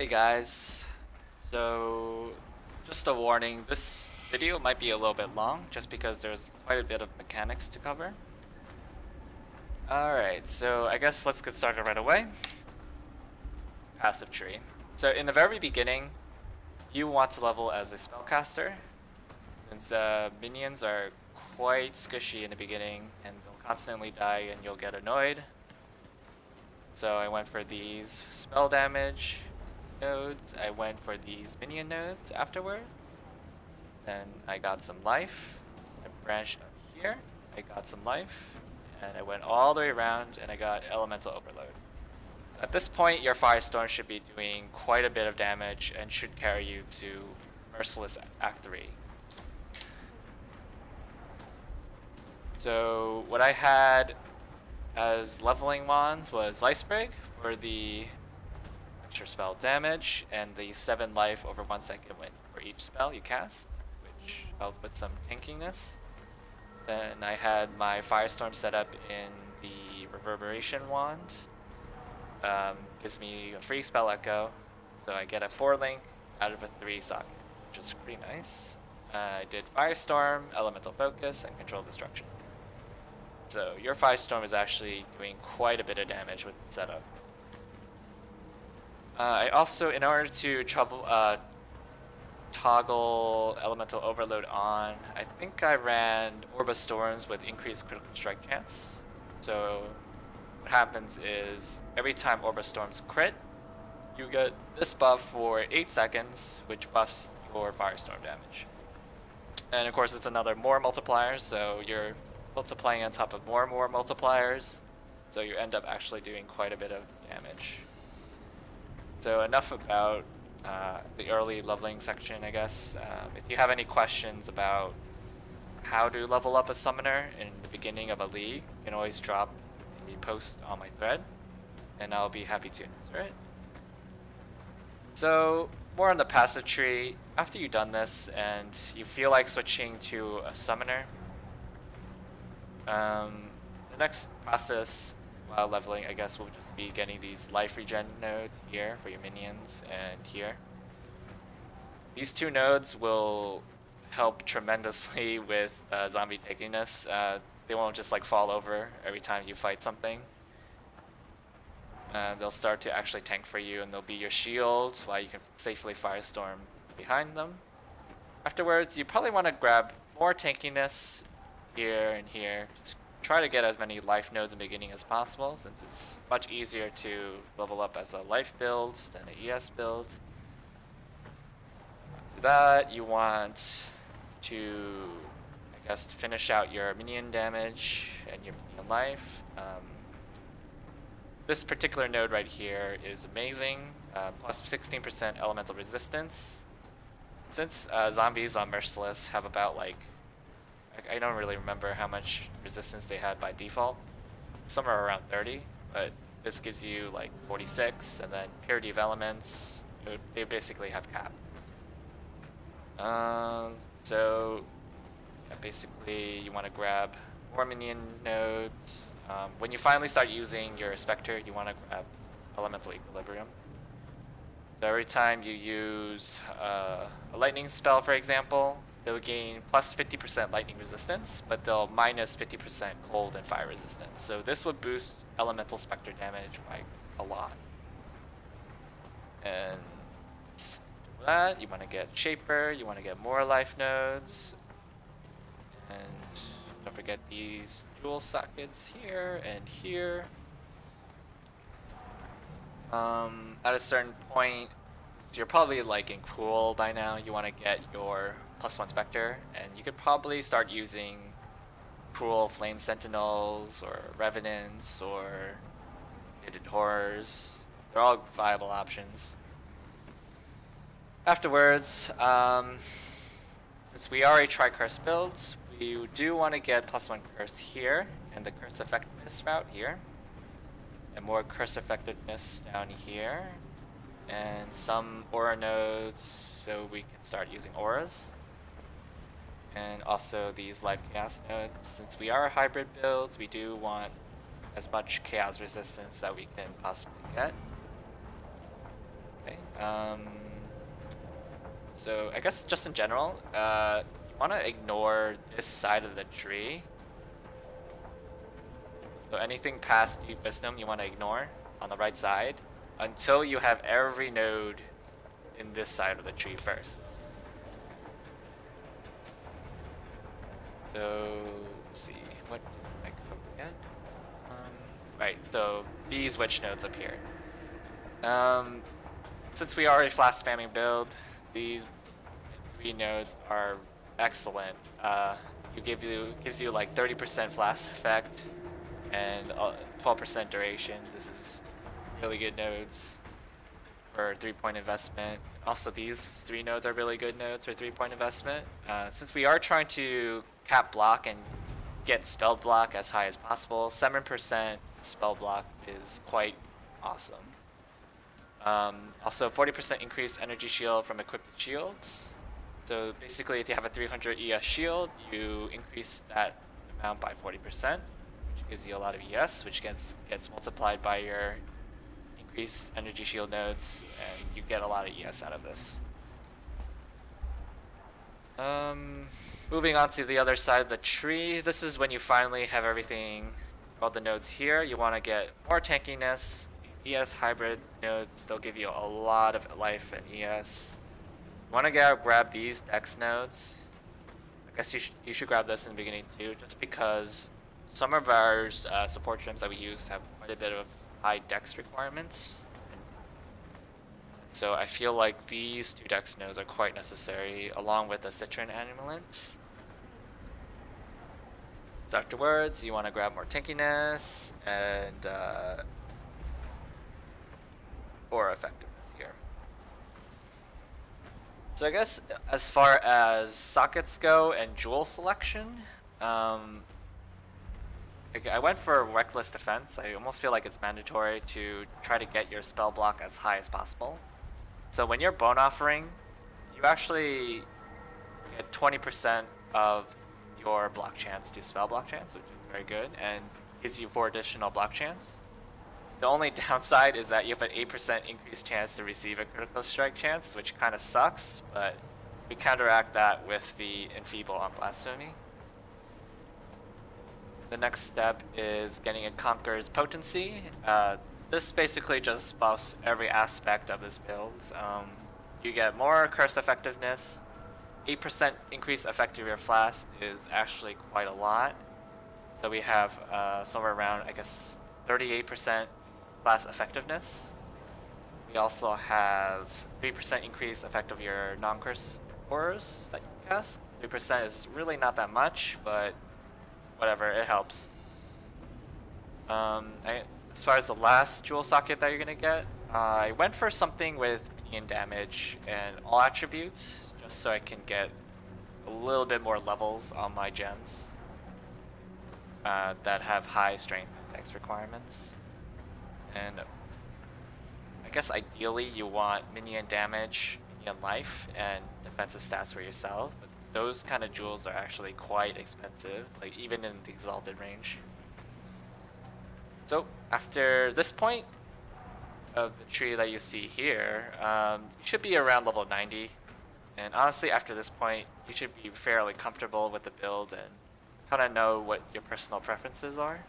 Hey guys, so just a warning, this video might be a little bit long just because there's quite a bit of mechanics to cover. Alright, so I guess let's get started right away. Passive tree. So in the very beginning, you want to level as a spellcaster, since minions are quite squishy in the beginning and they'll constantly die and you'll get annoyed. So I went for these spell damage nodes. I went for these minion nodes afterwards. Then I got some life. I branched up here. I got some life. And I went all the way around and I got elemental overload. So at this point, your firestorm should be doing quite a bit of damage and should carry you to Merciless Act 3. So what I had as leveling wands was Life Sprig for the extra spell damage and the 7 life over 1 second for each spell you cast, which helped with some tankiness. Then I had my Firestorm set up in the Reverberation wand. Gives me a free spell echo, so I get a 4 link out of a 3 socket, which is pretty nice. I did Firestorm, Elemental Focus, and Control Destruction. So your Firestorm is actually doing quite a bit of damage with the setup. I also, in order to toggle Elemental Overload on, I think I ran Orb of Storms with increased critical strike chance. So what happens is, every time Orb of Storms crit, you get this buff for 8 seconds, which buffs your Firestorm damage. And of course it's another more multiplier, so you're multiplying on top of more and more multipliers, so you end up actually doing quite a bit of damage. So enough about the early leveling section, I guess. If you have any questions about how to level up a summoner in the beginning of a league, you can always drop a post on my thread, and I'll be happy to answer it. So more on the passive tree. After you've done this and you feel like switching to a summoner, the next process while leveling, I guess, will just be getting these life regen nodes here for your minions and here. These 2 nodes will help tremendously with zombie tankiness. They won't just like fall over every time you fight something. They'll start to actually tank for you, and they'll be your shields while you can safely firestorm behind them. Afterwards, you probably want to grab more tankiness here and here. Just try to get as many life nodes in the beginning as possible, since it's much easier to level up as a life build than an ES build. After that, you want to, I guess, to finish out your minion damage and your minion life. This particular node right here is amazing, plus 16% elemental resistance. Since zombies on Merciless have about like, I don't really remember how much resistance they had by default, somewhere around 30, but this gives you like 46, and then Purity of Elements, they basically have cap. So yeah, basically you want to grab more minion nodes. When you finally start using your Spectre, you want to grab Elemental Equilibrium. So every time you use a lightning spell, for example, they'll gain plus 50% lightning resistance, but they'll minus 50% cold and fire resistance. So this would boost Elemental Spectre damage by a lot. And to do that, you want to get Shaper, you want to get more life nodes, and don't forget these dual sockets here and here. At a certain point, so you're probably like in Cruel by now, you want to get your +1 Spectre, and you could probably start using Cruel Flame Sentinels or Revenants or Hidden Horrors. They're all viable options. Afterwards, since we are a Tri-Curse build, we do want to get +1 Curse here, and the Curse Effectiveness route here, and more Curse Effectiveness down here, and some Aura nodes so we can start using Auras, and also these Life Chaos nodes. Since we are a hybrid build, we do want as much Chaos resistance that we can possibly get. Okay, Um, so I guess just in general, you want to ignore this side of the tree. So anything past Deep Wisdom you want to ignore on the right side until you have every node in this side of the tree first. So let's see, what did I cover yet? Right, so these witch nodes up here. Since we are a flash spamming build, these 3 nodes are excellent. Gives you like 30% flash effect and 12% duration. This is really good nodes for 3-point investment. Also, these 3 nodes are really good nodes for 3-point investment. Since we are trying to cap block and get spell block as high as possible, 7% spell block is quite awesome. Also, 40% increased energy shield from equipped shields. So basically, if you have a 300 ES shield, you increase that amount by 40%, which gives you a lot of ES, which gets multiplied by your increased energy shield nodes, and you get a lot of ES out of this. Moving on to the other side of the tree, this is when you finally have everything, all the nodes here. You want to get more tankiness. These ES hybrid nodes, they'll give you a lot of life and ES. You want to grab these Dex nodes. I guess you should grab this in the beginning too, just because some of our support gems that we use have quite a bit of high Dex requirements. So I feel like these 2 Dex nodes are quite necessary, along with the Citron Amulet. So afterwards, you want to grab more tankiness and aura effectiveness here. So I guess as far as sockets go and jewel selection, I went for Reckless Defense. I almost feel like it's mandatory to try to get your spell block as high as possible. So when you're Bone Offering, you actually get 20% of your block chance to spell block chance, which is very good, and gives you 4 additional block chance. The only downside is that you have an 8% increased chance to receive a critical strike chance, which kind of sucks, but we counteract that with the Enfeeble on Blasphemy. The next step is getting a Conqueror's Potency. This basically just buffs every aspect of this build. You get more curse effectiveness. 8% increased effect of your flask is actually quite a lot. So we have somewhere around, I guess, 38% flask effectiveness. We also have 3% increased effect of your non-curse auras that you cast. 3% is really not that much, but whatever, it helps. As far as the last jewel socket that you're gonna get, I went for something with minion damage and all attributes, just so I can get a little bit more levels on my gems that have high strength and dex requirements. And I guess ideally you want minion damage, minion life, and defensive stats for yourself. But those kind of jewels are actually quite expensive, like even in the exalted range. So after this point of the tree that you see here, you should be around level 90. And honestly, after this point, you should be fairly comfortable with the build and kind of know what your personal preferences are.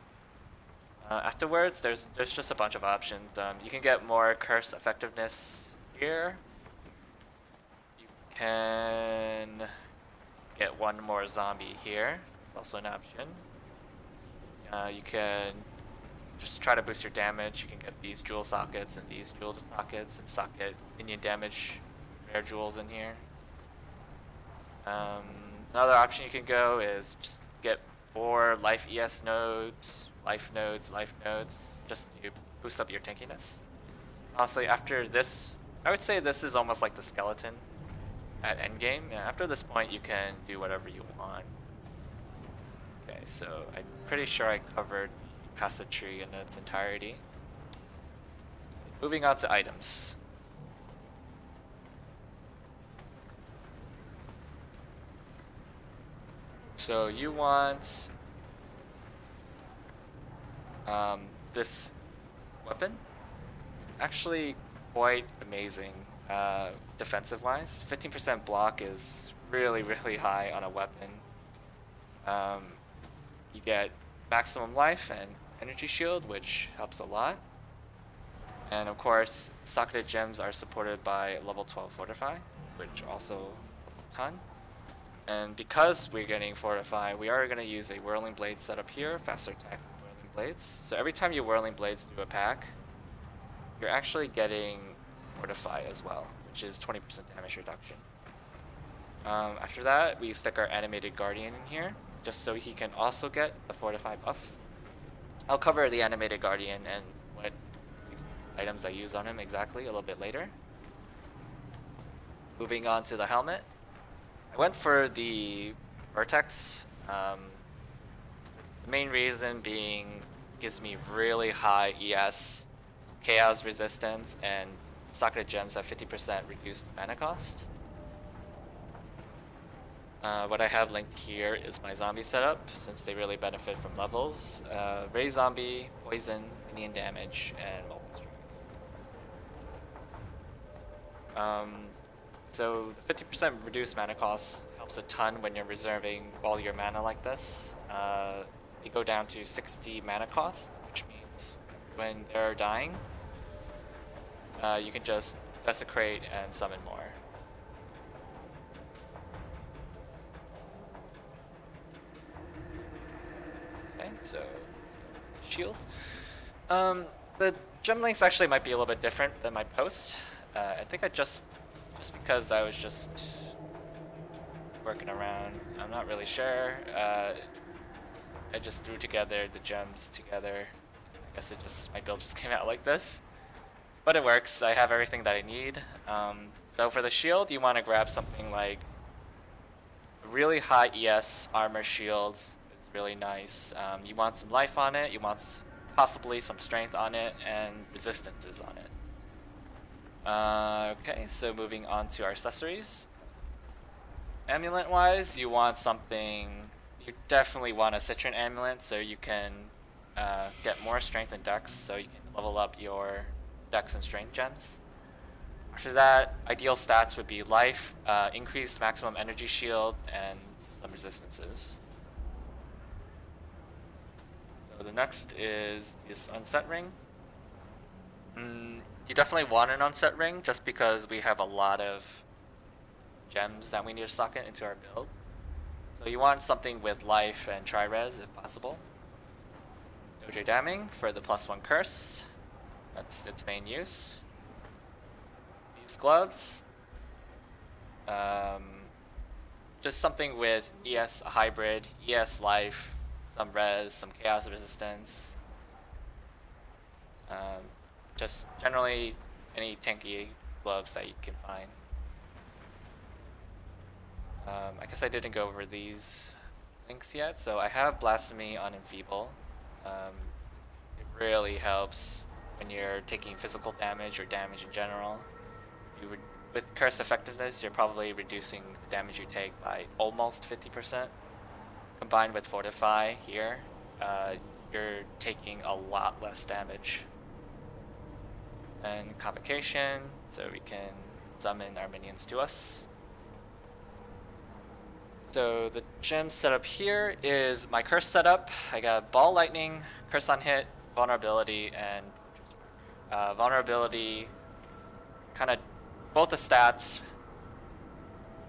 Afterwards, there's just a bunch of options. You can get more curse effectiveness here. You can get 1 more zombie here. It's also an option. You can just try to boost your damage. You can get these jewel sockets and these jewel sockets and socket minion damage rare jewels in here. Another option you can go is just get more life ES nodes, life nodes, just to boost up your tankiness. Honestly, after this, I would say this is almost like the skeleton at endgame. Yeah, after this point, you can do whatever you want. Okay, so I'm pretty sure I covered the passive tree in its entirety. Moving on to items. So you want this weapon. It's actually quite amazing. defensive wise. 15% block is really, really high on a weapon. You get maximum life and energy shield, which helps a lot. And of course, socketed gems are supported by level 12 Fortify, which also helps a ton. And because we're getting Fortify, we are going to use a Whirling Blade setup here, faster attacks and Whirling Blades. So every time you Whirling Blades through a pack, you're actually getting Fortify as well, which is 20% damage reduction. After that, we stick our Animated Guardian in here, just so he can also get the Fortify buff. I'll cover the Animated Guardian and what items I use on him exactly a little bit later. Moving on to the helmet. I went for the Vertex. The main reason being gives me really high ES, Chaos resistance, and socketed gems have 50% reduced mana cost. What I have linked here is my zombie setup, since they really benefit from levels. Ray Zombie, Poison, Minion Damage, and Multi-Strike. So the 50% reduced mana cost helps a ton when you're reserving all your mana like this. They go down to 60 mana cost, which means when they're dying, you can just desecrate and summon more. Okay, so let's go to the shield. The gem links actually might be a little bit different than my post. I think I just because I was just working around, I'm not really sure. I just threw together the gems together. I guess my build just came out like this. But it works, I have everything that I need. So for the shield, you want to grab something like a really high ES armor shield. It's really nice. You want some life on it, you want possibly some strength on it, and resistances on it. Okay, so moving on to our accessories. Amulet-wise, you want something... You definitely want a Citron Amulet, so you can get more strength and dex, so you can level up your dex and strength gems. After that, ideal stats would be life, increased maximum energy shield, and some resistances. So the next is this unset ring. You definitely want an unset ring just because we have a lot of gems that we need to socket into our build. So you want something with life and tri-res if possible. Dojo Damning for the +1 curse. That's its main use. These gloves. Just something with ES hybrid, ES life, some res, some chaos resistance. Just generally any tanky gloves that you can find. I guess I didn't go over these links yet. So I have Blasphemy on Enfeeble. It really helps when you're taking physical damage or damage in general. With Curse Effectiveness, you're probably reducing the damage you take by almost 50%. Combined with Fortify here, you're taking a lot less damage. And Convocation, so we can summon our minions to us. So the gem setup here is my curse setup. I got Ball Lightning, Curse on Hit, Vulnerability, and Vulnerability, kind of both the stats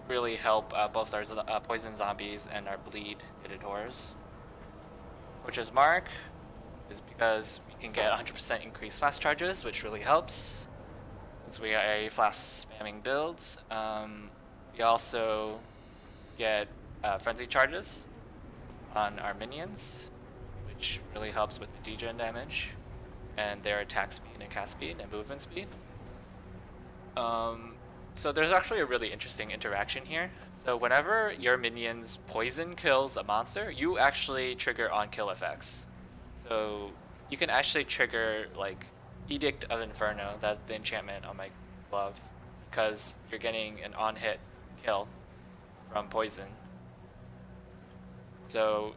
really help both our poison zombies and our bleed Itadors. Butcher's Mark is because we can get 100% increased fast charges, which really helps since we are a fast spamming builds. We also get frenzy charges on our minions, which really helps with the degen damage and their attack speed and cast speed and movement speed. So there's actually a really interesting interaction here. So whenever your minion's poison kills a monster, you actually trigger on-kill effects. So you can actually trigger like Edict of Inferno, that's the enchantment on my glove, because you're getting an on-hit kill from poison. So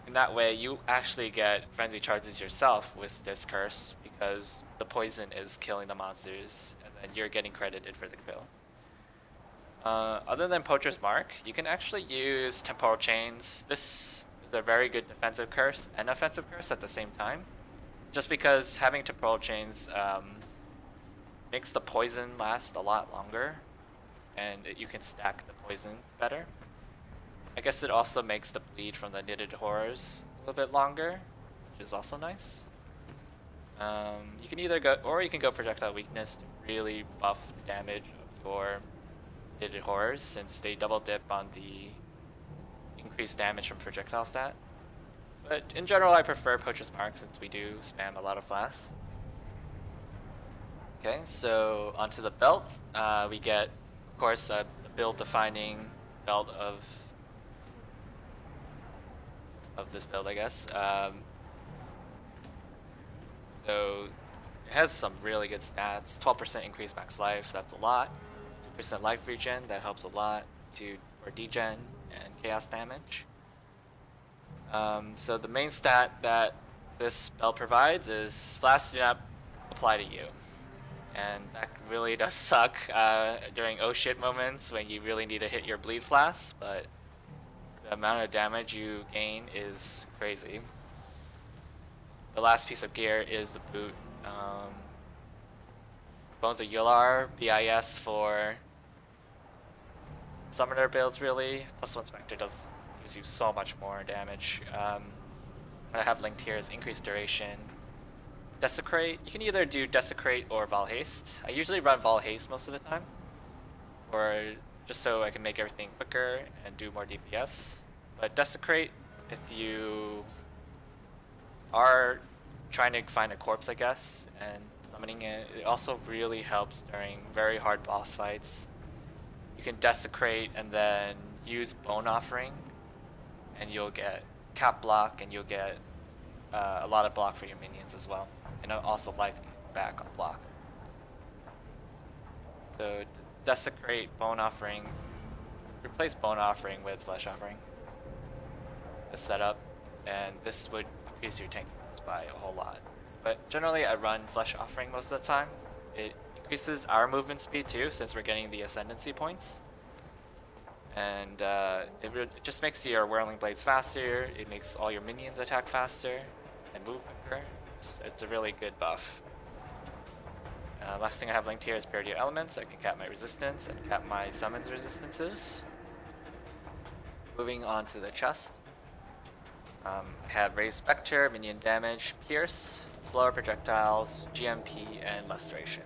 in that way, you actually get frenzy charges yourself with this curse, because the poison is killing the monsters, and then you're getting credited for the kill. Other than Poacher's Mark, you can actually use Temporal Chains. This is a very good defensive curse and offensive curse at the same time. Just because having Temporal Chains makes the poison last a lot longer, and you can stack the poison better. I guess it also makes the bleed from the Knitted Horrors a little bit longer, which is also nice. You can either go, or you can go Projectile Weakness to really buff the damage of your Knitted Horrors, since they double dip on the increased damage from projectile stat. But in general, I prefer Poacher's Mark since we do spam a lot of flasks. Okay, so onto the belt. We get, of course, the build-defining belt of this build, I guess. So it has some really good stats. 12% increased max life, that's a lot. 2% life regen, that helps a lot for degen and chaos damage. So the main stat that this belt provides is flasks do not apply to you. And that really does suck during oh shit moments when you really need to hit your bleed flask, but the amount of damage you gain is crazy. The last piece of gear is the boot. Bones of Yular, BIS for summoner builds really. +1 Spectre gives you so much more damage. What I have linked here is increased duration. Desecrate, you can either do Desecrate or Val Haste. I usually run Val Haste most of the time, or just so I can make everything quicker and do more DPS. But Desecrate, if you are trying to find a corpse, I guess, and summoning it, it also really helps during very hard boss fights. You can Desecrate and then use Bone Offering, and you'll get cap block, and you'll get a lot of block for your minions as well, and also life back on block. So Desecrate, Bone Offering, replace Bone Offering with Flesh Offering. The setup, and this would increase your tankiness by a whole lot. But generally I run Flesh Offering most of the time. It increases our movement speed too, since we're getting the ascendancy points. And it just makes your Whirling Blades faster, it makes all your minions attack faster and move quicker. It's a really good buff. Last thing I have linked here is Purity of Elements, so I can cap my resistance and cap my summons resistances. Moving on to the chest. I have Raised Spectre, minion damage, Pierce, slower projectiles, GMP, and Lustration.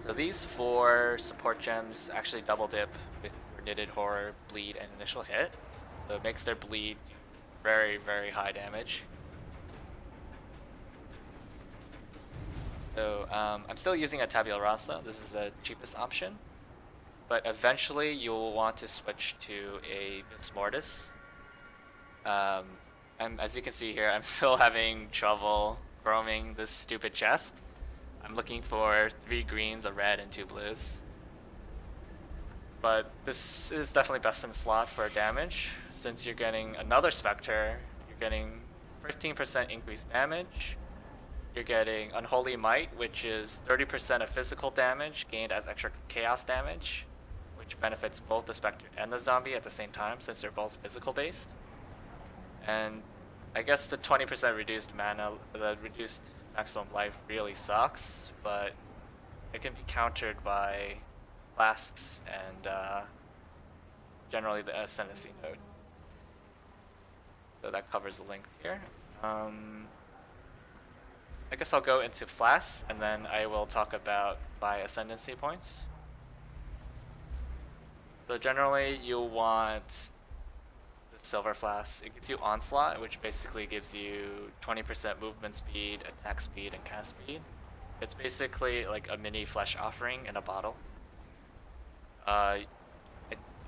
So these 4 support gems actually double dip with Knitted Horror, Bleed, and Initial Hit. So it makes their bleed do very, very high damage. So I'm still using a Tabula Rasa. This is the cheapest option. But eventually you'll want to switch to a Vis Mortis. And as you can see here, I'm still having trouble chroming this stupid chest. I'm looking for 3 greens, a red, and 2 blues. But this is definitely best in slot for damage. Since you're getting another Spectre, you're getting 15% increased damage. You're getting Unholy Might, which is 30% of physical damage gained as extra chaos damage, which benefits both the Spectre and the zombie at the same time since they're both physical based. And I guess the 20% reduced mana, the reduced maximum life really sucks, but it can be countered by flasks and generally the ascendancy node. So that covers the length here. I guess I'll go into flasks and then I will talk about my ascendancy points. So generally you'll want the silver flask. It gives you onslaught, which basically gives you 20% movement speed, attack speed, and cast speed. It's basically like a mini flesh offering in a bottle. I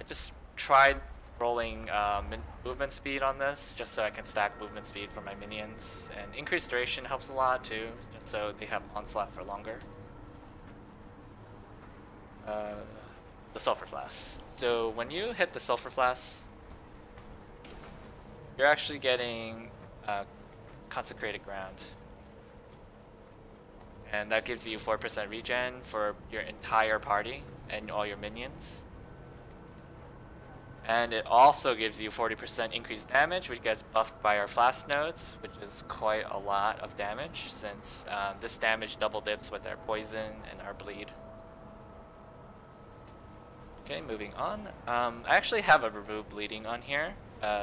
just tried rolling movement speed on this just so I can stack movement speed for my minions, and increased duration helps a lot too, just so they have onslaught for longer. The sulfur flask. So when you hit the sulfur flask, you're actually getting consecrated ground, and that gives you 4% regen for your entire party and all your minions. And it also gives you 40% increased damage, which gets buffed by our flask nodes, which is quite a lot of damage, since this damage double dips with our poison and our bleed. Okay, moving on. I actually have a remove bleeding on here.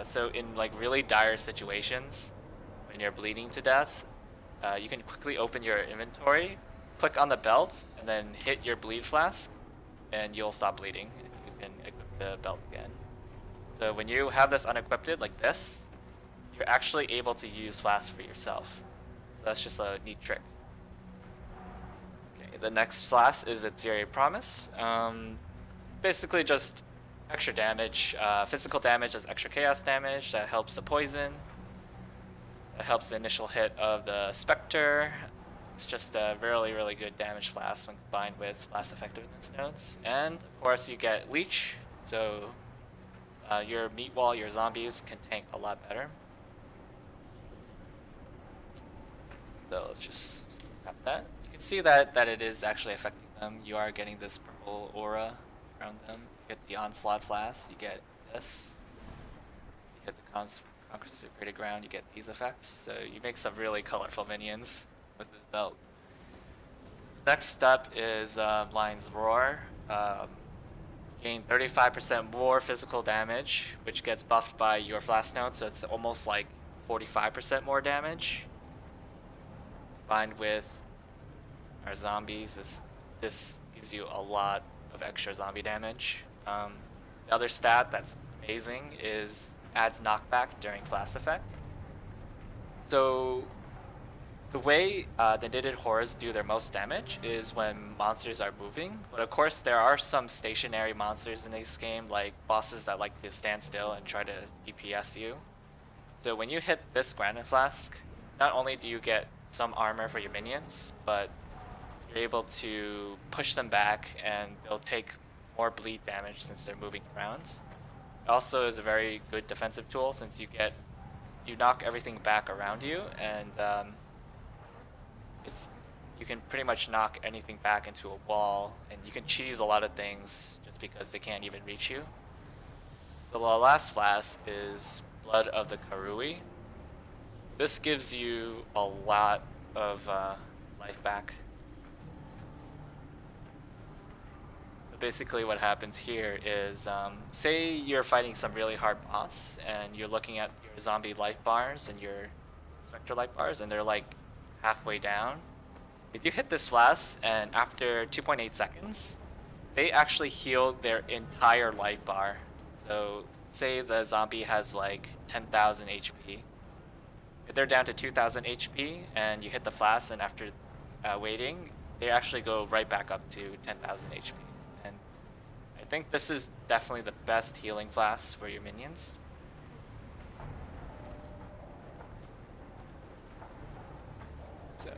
So in like really dire situations, when you're bleeding to death, you can quickly open your inventory, click on the belt, and then hit your bleed flask, and you'll stop bleeding, and you can equip the belt again. So when you have this unequipped like this, you're actually able to use flask for yourself. So that's just a neat trick. Okay, the next flask is its Zero Promise. Basically just extra damage. Physical damage is extra chaos damage. That helps the poison. That helps the initial hit of the Spectre. It's just a really, really good damage flask when combined with flask effectiveness nodes. And of course you get Leech, so your meat wall, your zombies can tank a lot better. So let's just tap that. You can see that it is actually affecting them. You are getting this purple aura around them. You get the Onslaught Flask, you get this. You get the Consecrated Ground, you get these effects. So you make some really colorful minions with this belt. Next up is Lion's Roar. Gain 35% more physical damage, which gets buffed by your flask node, so it's almost like 45% more damage. Combined with our zombies, this gives you a lot of extra zombie damage. The other stat that's amazing is adds knockback during class effect. So the way the knitted horrors do their most damage is when monsters are moving, but of course there are some stationary monsters in this game, like bosses that like to stand still and try to DPS you. So when you hit this Granite Flask, not only do you get some armor for your minions, but you're able to push them back and they'll take more bleed damage since they're moving around. It also is a very good defensive tool since you knock everything back around you, and you can pretty much knock anything back into a wall, and you can cheese a lot of things just because they can't even reach you. So the last flask is Blood of the Karui. This gives you a lot of life back. So basically what happens here is, say you're fighting some really hard boss, and you're looking at your zombie life bars and your Spectral life bars, and they're like halfway down. If you hit this flask, and after 2.8 seconds, they actually heal their entire life bar. So say the zombie has like 10,000 HP. If they're down to 2,000 HP and you hit the flask, and after waiting, they actually go right back up to 10,000 HP. And I think this is definitely the best healing flask for your minions. So,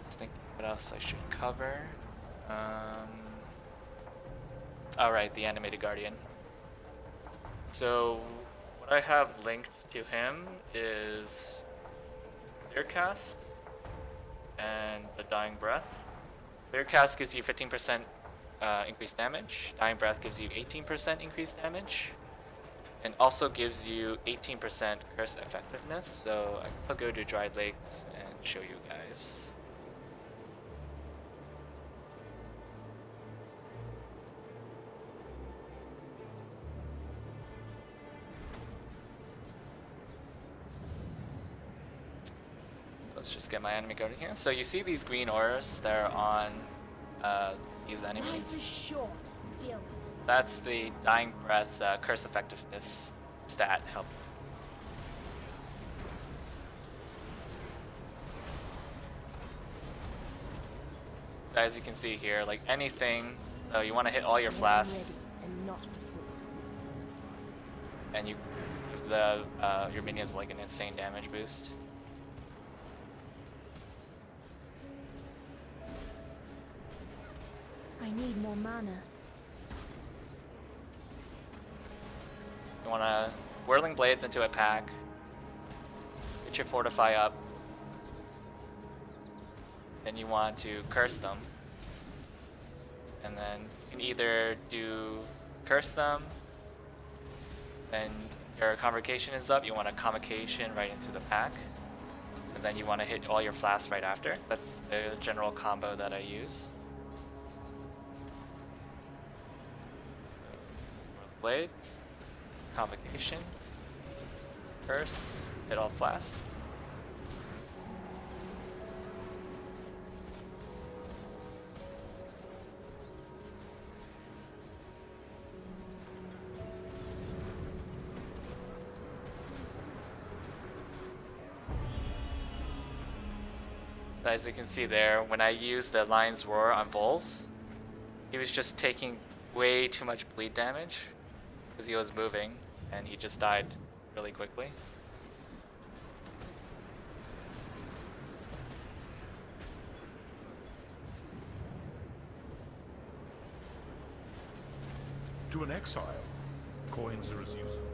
just thinking what else I should cover. Alright, the Animated Guardian. So, what I have linked to him is Clear Cask and the Dying Breath. Clear Cask gives you 15% increased damage. Dying Breath gives you 18% increased damage. And also gives you 18% curse effectiveness. So I guess I'll go to Dried Lakes and show you guys. Let's just get my enemy guardian here. So you see these green auras that are on these enemies. That's the Dying Breath curse effectiveness stat help. So as you can see here, like anything, so you want to hit all your flasks, and you give the your minions like an insane damage boost. I need more mana. You want to Whirling Blades into a pack. Get your Fortify up. then you want to curse them. And then you can either do curse them, then your convocation is up, you want a convocation right into the pack, and then you want to hit all your flasks right after. That's the general combo that I use. So, blades, convocation, curse, hit all flasks. As you can see there, when I used the Lion's Roar on Vols, he was just taking way too much bleed damage because he was moving and he just died really quickly. To an exile, coins are as useful.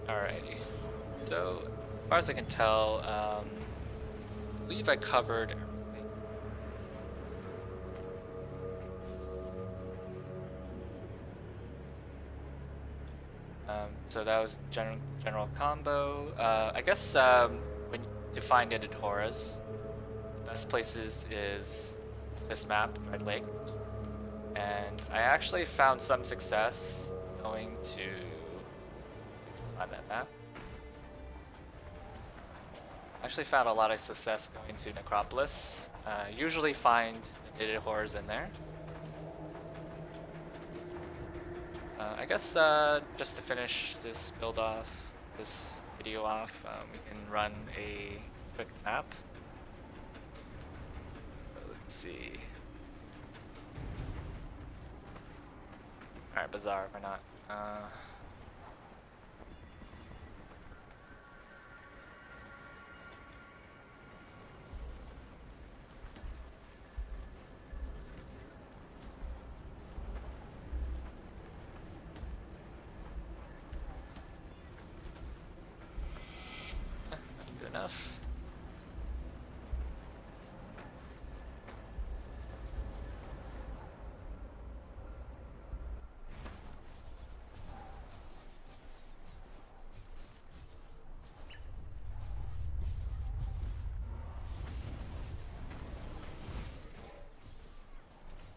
Alrighty. So, as far as I can tell, I believe I covered everything. So that was general combo. I guess when to find ended horrors, the best places is this map, Red Lake, and I actually found some success going to just find that map. Actually found a lot of success going to Necropolis. Usually find the knitted horrors in there. I guess just to finish this build off, this video off, we can run a quick map. Let's see. Alright, Bazaar, why not? Enough.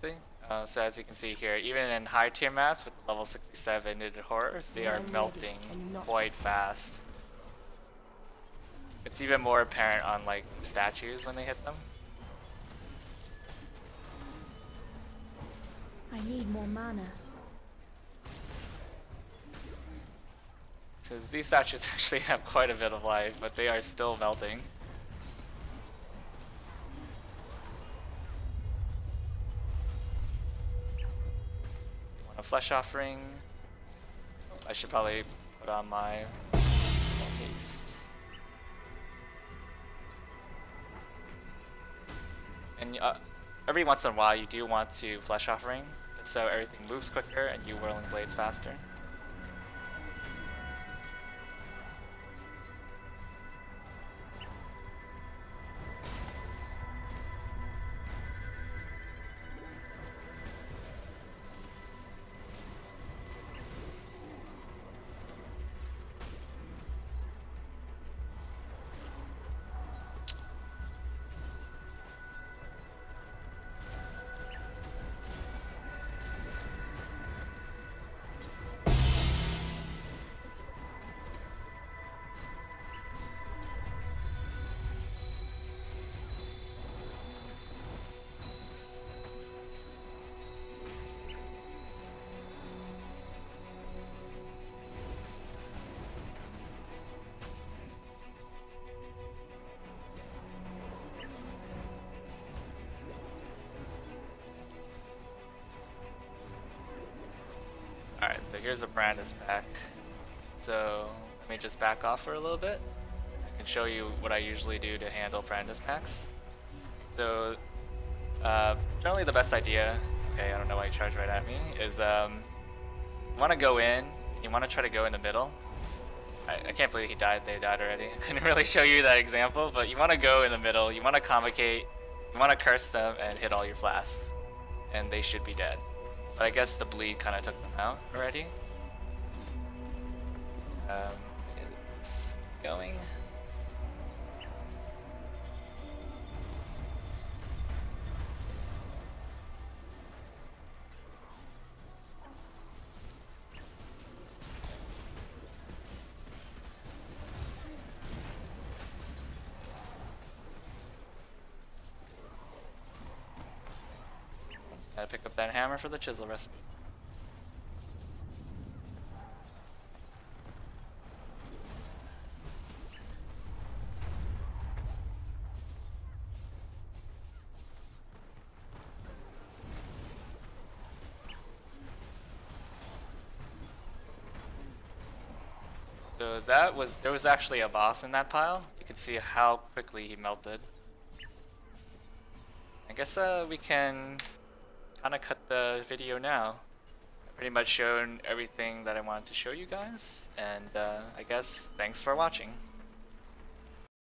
See? So as you can see here, even in high tier maps with level 67 knitted horrors, they are melting quite fast. It's even more apparent on like statues when they hit them. I need more mana. So these statues actually have quite a bit of life, but they are still melting. You want a flesh offering? I should probably put on my haste. And every once in a while you do want to flesh offering, so everything moves quicker and you whirling blades faster. Alright, so here's a Brandis pack. So let me just back off for a little bit. I can show you what I usually do to handle Brandis packs. So generally the best idea, okay, I don't know why you charged right at me, is you want to go in, you want to try to go in the middle. I can't believe they died already. I couldn't really show you that example, but you want to go in the middle, you want to convocate, You want to curse them and hit all your flasks, and they should be dead. But I guess the bleed kind of took them out already. It's going. Gotta pick up that hammer for the chisel recipe. So there was actually a boss in that pile. You can see how quickly he melted. I guess we can kind of cut the video now. I've pretty much shown everything that I wanted to show you guys, and I guess thanks for watching.